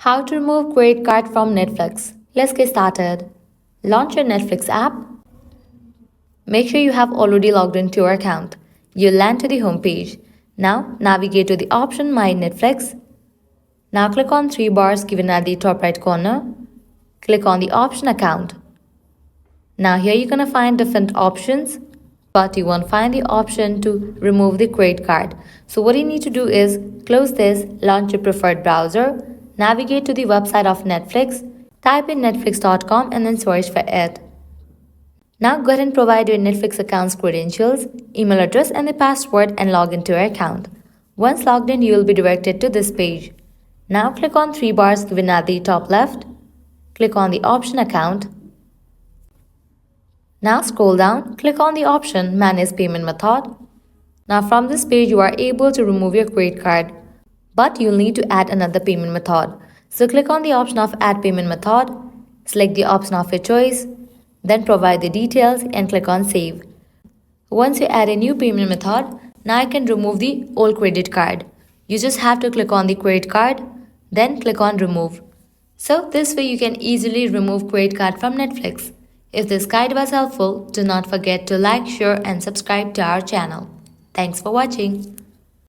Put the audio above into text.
How to remove credit card from Netflix. Let's get started. Launch your Netflix app. Make sure you have already logged into your account. You'll land to the home page. Now navigate to the option My Netflix. Now click on three bars given at the top right corner. Click on the option Account. Now here you're gonna find different options, but you won't find the option to remove the credit card. So what you need to do is close this, launch your preferred browser, navigate to the website of Netflix, type in netflix.com and then search for it. Now go ahead and provide your Netflix account's credentials, email address and the password and log into your account. Once logged in, you will be directed to this page. Now click on three bars given at the top left. Click on the option Account. Now scroll down, click on the option Manage Payment Method. Now from this page, you are able to remove your credit card, but you'll need to add another payment method. So click on the option of Add Payment Method, select the option of your choice, then provide the details and click on Save. Once you add a new payment method, now you can remove the old credit card. You just have to click on the credit card, then click on Remove. So this way you can easily remove credit card from Netflix. If this guide was helpful, do not forget to like, share and subscribe to our channel. Thanks for watching.